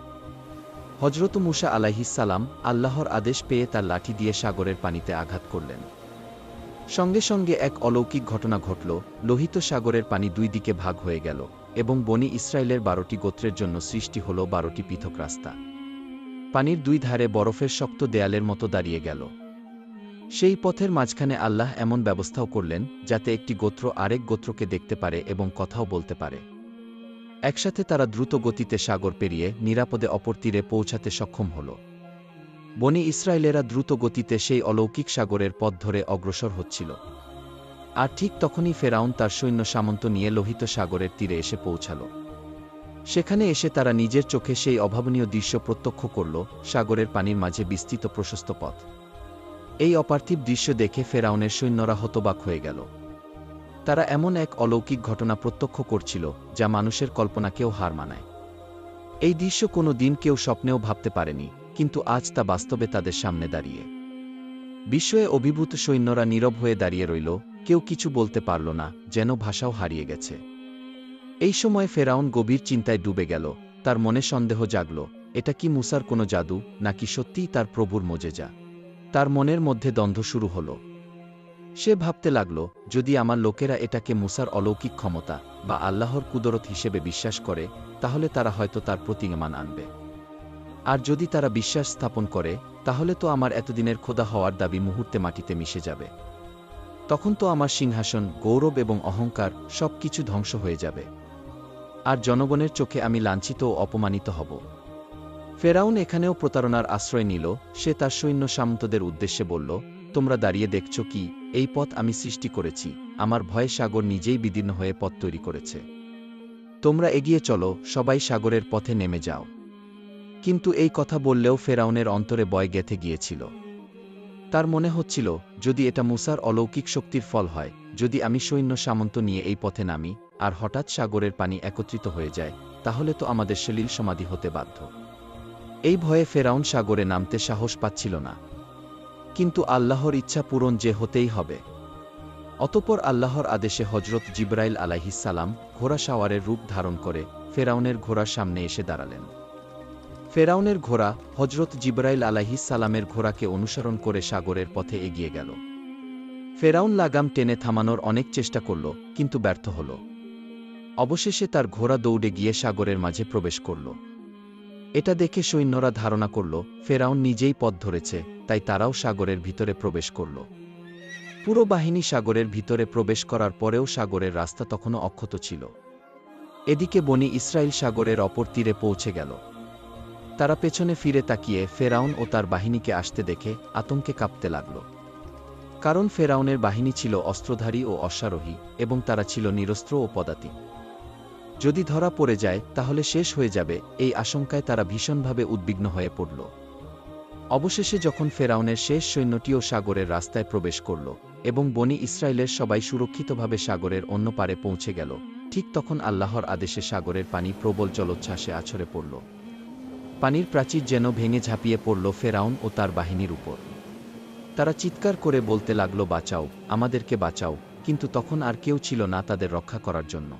হযরত মূসা আলাইহিস সালাম আল্লাহর আদেশ পেয়ে তার লাঠি দিয়ে সাগরের পানিতে আঘাত করলেন। সঙ্গে সঙ্গে এক অলৌকিক ঘটনা ঘটল। লোহিত সাগরের পানি দুই দিকে ভাগ হয়ে গেল এবং বনী ইসরায়েলের 12টি গোত্রের জন্য সৃষ্টি হল 12টি পৃথক রাস্তা। পানির দুই ধারে বরফের শক্ত দেয়ালের মতো দাঁড়িয়ে গেল। সেই পথের মাঝখানে আল্লাহ এমন ব্যবস্থাও করলেন যাতে একটি গোত্র আরেক গোত্রকে দেখতে পারে এবং কথাও বলতে পারে। একসাথে তারা দ্রুত গতিতে সাগর পেরিয়ে নিরাপদে অপর তীরে পৌঁছাতে সক্ষম হল। বনী ইসরায়েলেরা দ্রুত গতিতে সেই অলৌকিক সাগরের পথ ধরে অগ্রসর হচ্ছিল। আর ঠিক তখনই ফেরাউন তার সৈন্য সামন্ত নিয়ে লোহিত সাগরের তীরে এসে পৌঁছাল। সেখানে এসে তারা নিজের চোখে সেই অভাবনীয় দৃশ্য প্রত্যক্ষ করল, সাগরের পানির মাঝে বিস্তৃত প্রশস্ত পথ। এই অপার্থিব দৃশ্য দেখে ফেরাউনের সৈন্যরা হতবাক হয়ে গেল। তারা এমন এক অলৌকিক ঘটনা প্রত্যক্ষ করছিল যা মানুষের কল্পনাকেও হার মানায়। এই দৃশ্য কোনো দিন কেউ স্বপ্নেও ভাবতে পারেনি, কিন্তু আজ তা বাস্তবে তাদের সামনে দাঁড়িয়ে। বিস্ময়ে অভিভূত সৈন্যরা নীরব হয়ে দাঁড়িয়ে রইল, কেউ কিছু বলতে পারল না, যেন ভাষাও হারিয়ে গেছে। এই সময় ফেরাউন গভীর চিন্তায় ডুবে গেল। তার মনে সন্দেহ জাগল, এটা কি মূসার কোনো জাদু, নাকি সত্যিই তার প্রভুর মোজেজা? তার মনের মধ্যে দ্বন্দ্ব শুরু হল। সে ভাবতে লাগল, যদি আমার লোকেরা এটাকে মূসার অলৌকিক ক্ষমতা বা আল্লাহর কুদরত হিসেবে বিশ্বাস করে, তাহলে তারা হয়তো তার প্রতি ঈমান আনবে। আর যদি তারা বিশ্বাস স্থাপন করে, তাহলে তো আমার এতদিনের খোদা হওয়ার দাবি মুহূর্তে মাটিতে মিশে যাবে। তখন তো আমার সিংহাসন, গৌরব এবং অহংকার সব কিছু ধ্বংস হয়ে যাবে। আর জনগণের চোখে আমি লাঞ্ছিত ও অপমানিত হব। ফেরাউন এখানেও প্রতারণার আশ্রয় নিল। সে তার সৈন্য সামন্তদের উদ্দেশ্যে বলল, তোমরা দাঁড়িয়ে দেখছ কি? এই পথ আমি সৃষ্টি করেছি। আমার ভয়ে সাগর নিজেই বিদীর্ণ হয়ে পথ তৈরি করেছে। তোমরা এগিয়ে চলো, সবাই সাগরের পথে নেমে যাও। কিন্তু এই কথা বললেও ফেরাউনের অন্তরে ভয় গেঁথে গিয়েছিল। তার মনে হচ্ছিল, যদি এটা মূসার অলৌকিক শক্তির ফল হয়, যদি আমি সৈন্য সামন্ত নিয়ে এই পথে নামি আর হঠাৎ সাগরের পানি একত্রিত হয়ে যায়, তাহলে তো আমাদের সলিল সমাধি হতে বাধ্য। এই ভয়ে ফেরাউন সাগরে নামতে সাহস পাচ্ছিল না। কিন্তু আল্লাহর ইচ্ছা পূরণ যে হতেই হবে। অতঃপর আল্লাহর আদেশে হযরত জিবরাইল আলাইহিস সালাম ঘোড়া সাওয়ারের রূপ ধারণ করে ফেরাউনের ঘোড়ার সামনে এসে দাঁড়ালেন। ফেরাউনের ঘোড়া হযরত জিবরাইল আলাইহিস সালামের ঘোড়াকে অনুসরণ করে সাগরের পথে এগিয়ে গেল। ফেরাউন লাগাম টেনে থামানোর অনেক চেষ্টা করল, কিন্তু ব্যর্থ হল। অবশেষে তার ঘোড়া দৌড়ে গিয়ে সাগরের মাঝে প্রবেশ করল। এটা দেখে সৈন্যরা ধারণা করল, ফেরাউন নিজেই পথ ধরেছে, তাই তারাও সাগরের ভিতরে প্রবেশ করল। পুরো বাহিনী সাগরের ভিতরে প্রবেশ করার পরেও সাগরের রাস্তা তখনও অক্ষত ছিল। এদিকে বনী ইসরায়েল সাগরের অপর তীরে পৌঁছে গেল। তারা পেছনে ফিরে তাকিয়ে ফেরাউন ও তার বাহিনীকে আসতে দেখে আতঙ্কে কাঁপতে লাগল। কারণ ফেরাউনের বাহিনী ছিল অস্ত্রধারী ও অশ্বারোহী, এবং তারা ছিল নিরস্ত্র ও পদাতিক। যদি ধরা পড়ে যায় তাহলে শেষ হয়ে যাবে, এই আশঙ্কায় তারা ভীষণভাবে উদ্বিগ্ন হয়ে পড়ল। অবশেষে যখন ফেরাউনের শেষ সৈন্যটিও সাগরের রাস্তায় প্রবেশ করল এবং বনী ইসরায়েলের সবাই সুরক্ষিতভাবে সাগরের অন্য পারে পৌঁছে গেল, ঠিক তখন আল্লাহর আদেশে সাগরের পানি প্রবল জলোচ্ছ্বাসে আছড়ে পড়ল। পানির প্রাচীর যেন ভেঙে ঝাঁপিয়ে পড়ল ফেরাউন ও তার বাহিনীর উপর। তারা চিৎকার করে বলতে লাগল, বাঁচাও, আমাদেরকে বাঁচাও! কিন্তু তখন আর কেউ ছিল না তাদের রক্ষা করার জন্য।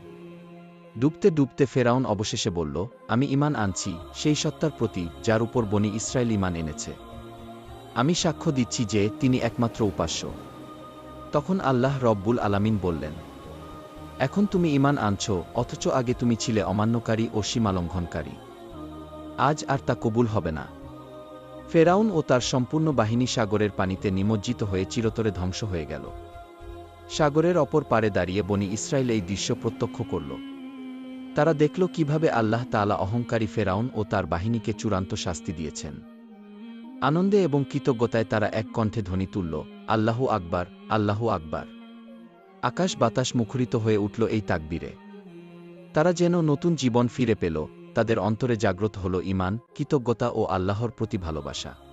ডুবতে ডুবতে ফেরাউন অবশেষে বলল, আমি ঈমান আনছি সেই সত্তার প্রতি যার উপর বনী ইসরায়েল ঈমান এনেছে। আমি সাক্ষ্য দিচ্ছি যে তিনি একমাত্র উপাস্য। তখন আল্লাহ রব্বুল আলামিন বললেন, এখন তুমি ঈমান আনছ, অথচ আগে তুমি ছিলে অমান্যকারী ও সীমালঙ্ঘনকারী। আজ আর তা কবুল হবে না। ফেরাউন ও তার সম্পূর্ণ বাহিনী সাগরের পানিতে নিমজ্জিত হয়ে চিরতরে ধ্বংস হয়ে গেল। সাগরের অপর পারে দাঁড়িয়ে বনী ইসরায়েল এই দৃশ্য প্রত্যক্ষ করল। তারা দেখল কিভাবে আল্লাহ তাআলা অহংকারী ফেরাউন ও তার বাহিনীকে চূড়ান্ত শাস্তি দিয়েছেন। আনন্দে এবং কৃতজ্ঞতায় তারা এক কণ্ঠে ধ্বনি তুলল, আল্লাহু আকবার, আল্লাহু আকবার। আকাশ বাতাস মুখরিত হয়ে উঠল এই তাকবীরে। তারা যেন নতুন জীবন ফিরে পেল, তাদের অন্তরে জাগ্রত হল ঈমান, কৃতজ্ঞতা ও আল্লাহর প্রতি ভালোবাসা।